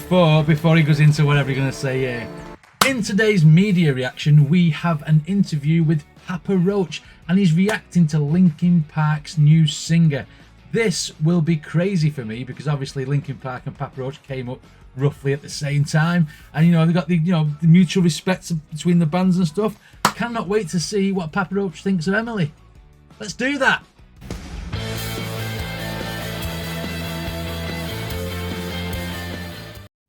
Before he goes into whatever you're going to say here. In today's media reaction, we have an interview with Papa Roach, and he's reacting to Linkin Park's new singer. This will be crazy for me because obviously Linkin Park and Papa Roach came up roughly at the same time, and they've got the the mutual respect between the bands and stuff. I cannot wait to see what Papa Roach thinks of Emily. Let's do that.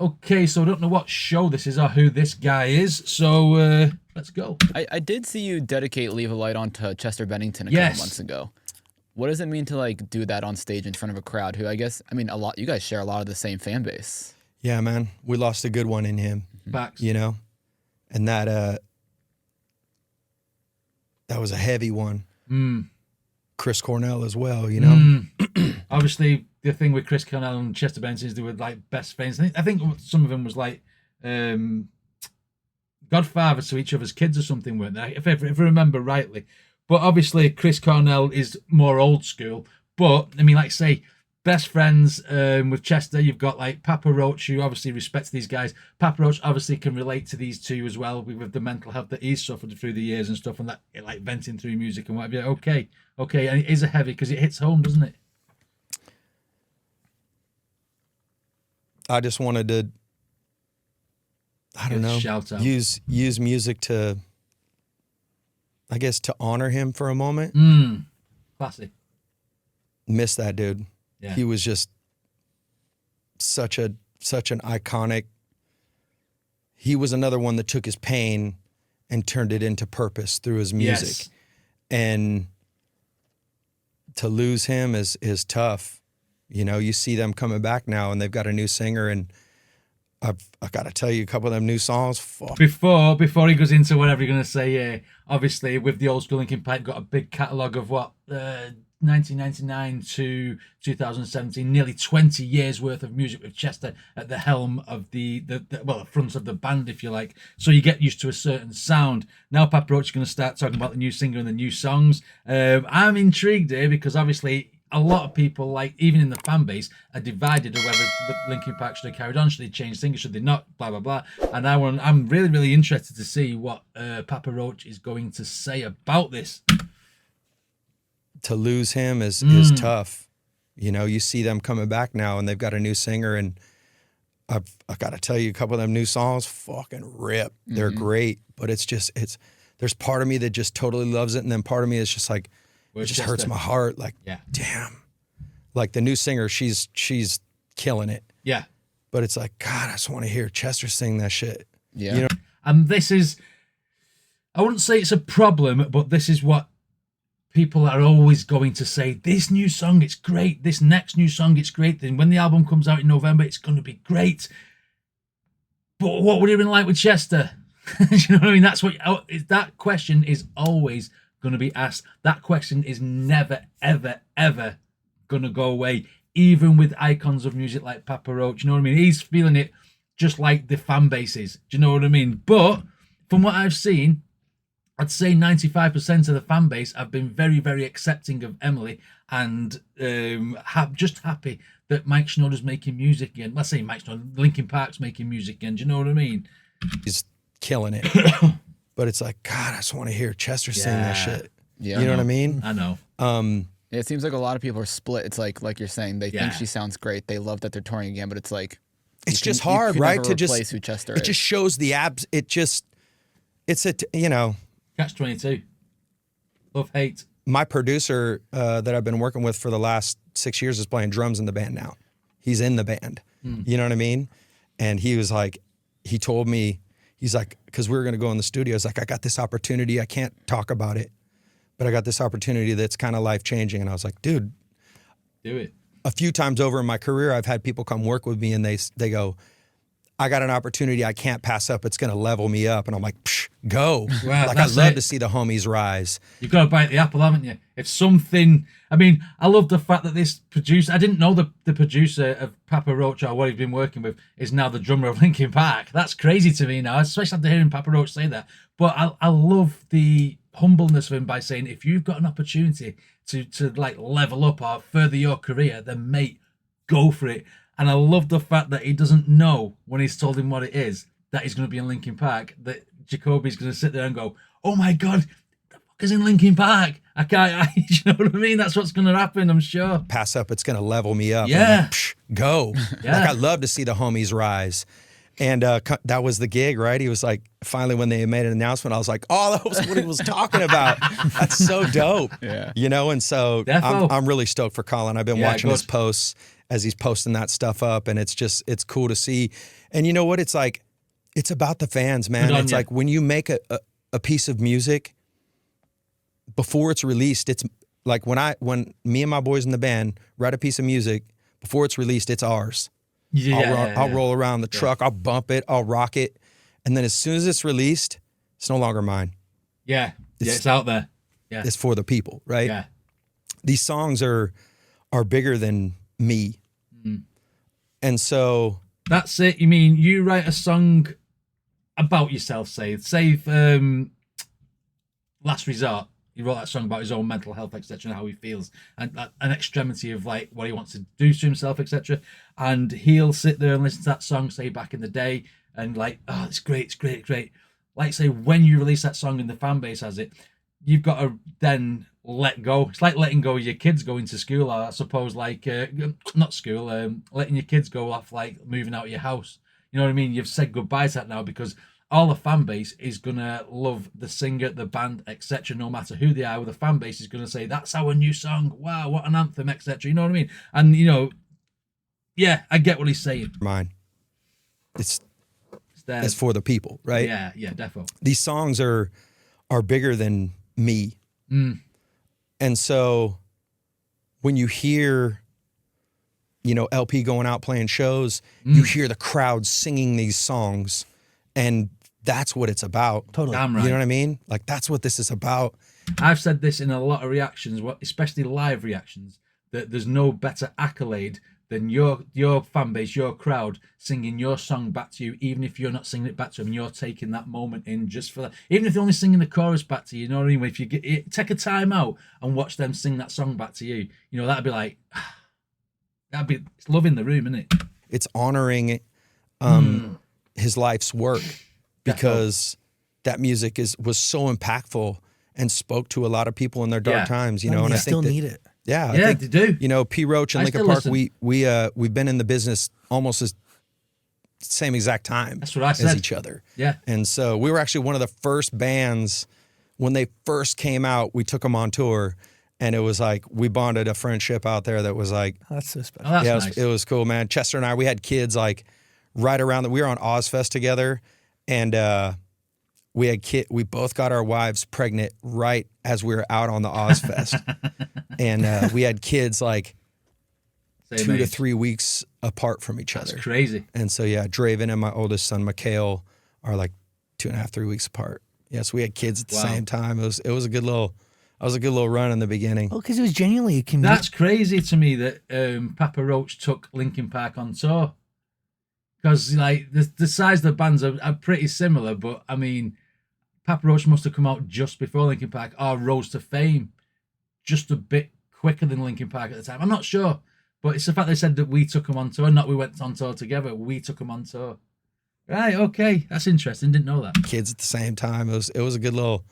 Okay, so I don't know what show this is or who this guy is, so let's go. I did see you dedicate Leave a Light On to Chester Bennington a couple months ago. What does it mean to like do that on stage in front of a crowd who a lot, you guys share a lot of the same fan base. Yeah, man, we lost a good one in him. Facts. And that was a heavy one. Chris Cornell as well, Obviously, the thing with Chris Cornell and Chester Bennington is they were like best friends. I think some of them was like godfathers to each other's kids or something, weren't they? If I remember rightly. But obviously, Chris Cornell is more old school. But I mean, like say, best friends with Chester. You've got like Papa Roach, who obviously respects these guys. Papa Roach obviously can relate to these two as well with the mental health that he's suffered through the years and stuff, and that like venting through music and whatever. Okay, and it is a heavy because it hits home, doesn't it? I just wanted to, shout out. use music to, I guess, to honor him for a moment. Classic. Miss that dude. Yeah. He was just such an iconic. He was another one that took his pain and turned it into purpose through his music. Yes. And to lose him is tough. You see them coming back now, and they've got a new singer, and I got to tell you, a couple of them new songs. Fuck. Before he goes into whatever you're going to say, obviously with the old school Linkin Park, got a big catalogue of 1999 to 2017, nearly 20 years worth of music with Chester at the helm of the front of the band, if you like. So you get used to a certain sound. Now Papa Roach is going to start talking about the new singer and the new songs. I'm intrigued here because obviously a lot of people, like even in the fan base, are divided on whether Linkin Park should have carried on, should they change singers, should they not, blah blah blah. And I'm really really interested to see what Papa Roach is going to say about this. To lose him is tough. You see them coming back now, and they've got a new singer, and I got to tell you, a couple of them new songs fucking rip. They're great, but there's part of me that just totally loves it, and then part of me is just like, it just hurts my heart. Like, damn. Like the new singer, she's killing it. Yeah. But it's like, God, I just want to hear Chester sing that shit. Yeah. And this is, I wouldn't say it's a problem, but this is what people are always going to say. This new song, it's great. This next new song, it's great. Then when the album comes out in November, it's going to be great. But what would it have been like with Chester? You know what I mean? That's what that question is always going to be asked. That question is never, ever, ever going to go away, even with icons of music like Papa Roach. You know what I mean? He's feeling it just like the fan base is. Do you know what I mean? But from what I've seen, I'd say 95% of the fan base have been very, very accepting of Emily and just happy that Mike Shinoda's making music again. Let's say Mike Shinoda, Linkin Park's making music again. Do you know what I mean? He's killing it. But it's like, God, I just want to hear Chester sing that shit. Yeah, you know what I mean? I know. It seems like a lot of people are split. It's like you're saying, they think she sounds great. They love that they're touring again, but it's like, it's just hard, right? To just who Chester it just shows the abs. It's Catch-22. Love, hate. My producer that I've been working with for the last 6 years is playing drums in the band now. He's in the band. You know what I mean? And he was like, he told me, he's like, because we were going to go in the studio. He's like, I got this opportunity. I can't talk about it, but I got this opportunity that's kind of life-changing. And I was like, dude. Do it. A few times over in my career, I've had people come work with me and they go, I got an opportunity I can't pass up. It's going to level me up. And I'm like, psh, go. Well, like, I love to see the homies rise. You've got to bite the apple, haven't you? If something, I mean, I love the fact that this producer, I didn't know the producer of Papa Roach or what he's been working with is now the drummer of Linkin Park. That's crazy to me now, especially after hearing Papa Roach say that. But I love the humbleness of him by saying, if you've got an opportunity to like level up or further your career, then mate, go for it. And I love the fact that he doesn't know when he's told him what it is, that he's going to be in Linkin Park, that Jacoby's going to sit there and go, oh my God, the fuck is in Linkin Park? I can't, you know what I mean? That's what's going to happen, I'm sure. Pass up, it's going to level me up. Yeah. Like, psh, go. Yeah. Like, I love to see the homies rise. And that was the gig, right? He was like, finally, when they made an announcement, I was like, oh, that was what he was talking about. That's so dope. Yeah. You know, and so I'm really stoked for Colin. I've been watching his posts as he's posting that stuff up, and it's cool to see. And you know what? It's like, it's about the fans, man. It's like when you make a piece of music, before it's released, it's like when me and my boys in the band write a piece of music, before it's released, it's ours. I'll roll around the truck, I'll bump it, I'll rock it. And then as soon as it's released, it's no longer mine. Yeah. It's out there. Yeah. It's for the people, right? Yeah. These songs are bigger than me. Mm. And so that's it. You mean you write a song about yourself, say Last Resort. He wrote that song about his own mental health, etc., and how he feels, and an extremity of like what he wants to do to himself, etc. And he'll sit there and listen to that song, say back in the day, and like, oh, it's great, it's great, it's great. Like, say when you release that song and the fan base has it, you've got to then let go. It's like letting go of your kids going to school, or I suppose like not school, letting your kids go off, like moving out of your house. You know what I mean? You've said goodbye to that now because all the fan base is gonna love the singer, the band, etc. No matter who they are, the fan base is gonna say that's our new song. Wow, what an anthem, etc. You know what I mean? And you know, yeah, I get what he's saying. Mine, it's for the people, right? Yeah, definitely. These songs are bigger than me, and so when you hear, you know, LP going out playing shows, you hear the crowd singing these songs, and that's what it's about. Totally. Damn right. You know what I mean? Like, that's what this is about. I've said this in a lot of reactions, especially live reactions, that there's no better accolade than your fan base, your crowd singing your song back to you, even if you're not singing it back to them, and you're taking that moment in just for that. Even if they're only singing the chorus back to you, you know what I mean? If you take a time out and watch them sing that song back to you, you know, that'd be like, it's love in the room, isn't it? It's honoring his life's work, because that music was so impactful and spoke to a lot of people in their dark times, you know. And I still think need it. Yeah, I think they do. You know, P. Roach and Linkin Park, we've been in the business almost as same exact time. That's what I said. As each other. Yeah. And so we were actually one of the first bands when they first came out. We took them on tour, and it was like we bonded a friendship out there that was like, oh, that's so special. Oh, that's nice. It was cool, man. Chester and I, we had kids like right around that. We were on Ozfest together, and we both got our wives pregnant right as we were out on the Ozfest. And we had kids like Same 2 age. to 3 weeks apart from each other. That's crazy. And so, yeah, Draven and my oldest son, Mikhail, are like 2.5, 3 weeks apart. Yeah, so we had kids at the same time. It was a good little run in the beginning. Oh, because it was genuinely a community. That's crazy to me that Papa Roach took Linkin Park on tour. Because like the size of the bands are pretty similar, but I mean, Papa Roach must have come out just before Linkin Park or rose to fame just a bit quicker than Linkin Park at the time. I'm not sure, but it's the fact they said that we took them on tour, not we went on tour together. We took them on tour. Right? Okay, that's interesting. Didn't know that. Kids at the same time. It was a good little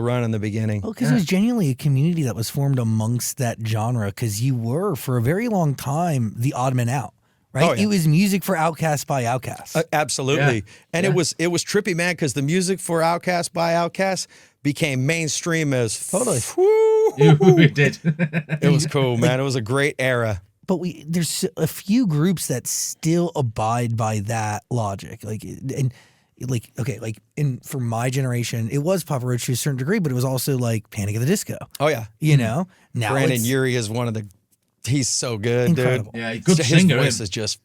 run in the beginning. Well, because it was genuinely a community that was formed amongst that genre. Because you were for a very long time the odd man out. Right, Oh, yeah. It was music for Outkast by Outkast. Absolutely. Yeah. And it was trippy, man, because the music for Outkast by Outkast became mainstream as Totally. We did. It was cool, man. It was a great era. But there's a few groups that still abide by that logic. For my generation, it was Papa Roach to a certain degree, but it was also like Panic at the Disco. Oh yeah. You know, now Brandon it's Urie is one of the. He's so good, incredible. dude. Yeah, good His singer. voice is just.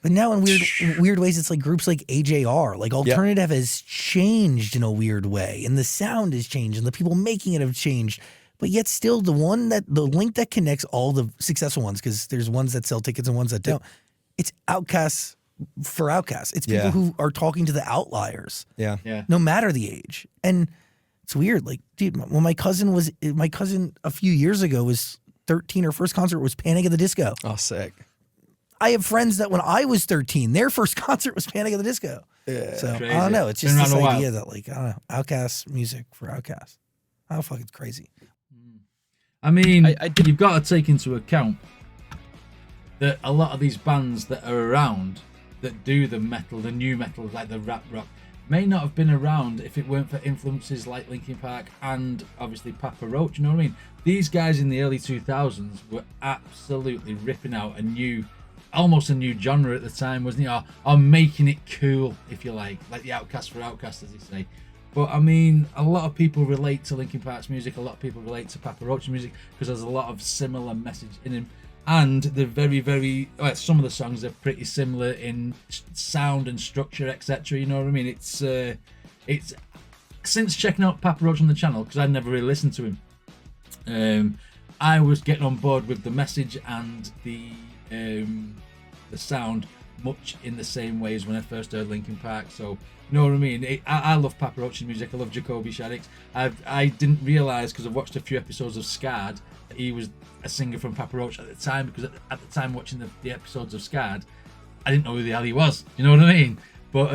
But now in weird ways, it's like groups like AJR, like alternative has changed in a weird way, and the sound has changed, and the people making it have changed. But yet still the link that connects all the successful ones, because there's ones that sell tickets and ones that don't. It's Outcasts for Outcasts. It's people who are talking to the outliers. Yeah. No matter the age. And it's weird. Like, dude, when my cousin a few years ago was 13, her first concert was Panic at the Disco. Oh, sick. I have friends that when I was 13, their first concert was Panic at the Disco. Yeah. So Crazy. I don't know. It's Been just this around a while. idea that like, I don't know, Outcast music for Outcast. How fucking crazy. I mean, I you've got to take into account that a lot of these bands that are around that do the metal, the new metal, like the rap rock, may not have been around if it weren't for influences like Linkin Park and obviously Papa Roach. You know what I mean? These guys in the early 2000s were absolutely ripping out almost a new genre at the time, wasn't it? Or making it cool, if you like the Outcast for Outcast, as they say. But I mean, a lot of people relate to Linkin Park's music. A lot of people relate to Papa Roach's music because there's a lot of similar message in him, and they're very, very. Well, some of the songs are pretty similar in sound and structure, etc. You know what I mean? It's since checking out Papa Roach on the channel, because I never really listened to him. I was getting on board with the message and the sound much in the same way as when I first heard Linkin Park. So you know what I mean? I love Papa Roach's music. I love JACOBY SHADDIX. I didn't realise, because I've watched a few episodes of Scarred, that he was a singer from Papa Roach at the time, because at the time watching the episodes of Scarred, I didn't know who the hell he was. You know what I mean? But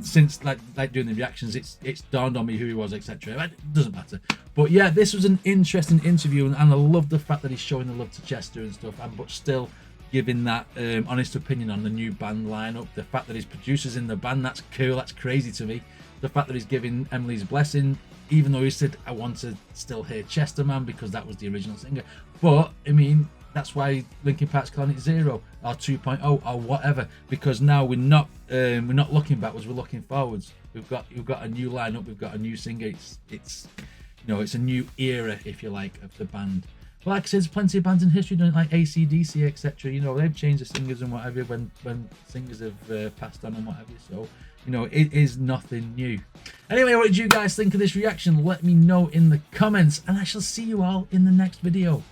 since like doing the reactions, it's dawned on me who he was, etc. It doesn't matter. But yeah, this was an interesting interview, and I love the fact that he's showing the love to Chester and stuff, but still giving that honest opinion on the new band lineup. The fact that his producer's in the band, that's cool, that's crazy to me. The fact that he's giving Emily's blessing, even though he said, I want to still hear Chester Man because that was the original singer. But I mean, that's why Linkin Park's calling it 0 or 2.0 or whatever, because now we're not looking backwards, we're looking forwards. We've got a new lineup, we've got a new singer. It's it's a new era, if you like, of the band. But like I said, there's plenty of bands in history doing it, like AC/DC, etc. They've changed the singers and whatever when singers have passed on and whatever. So it is nothing new. Anyway, what did you guys think of this reaction? Let me know in the comments, and I shall see you all in the next video.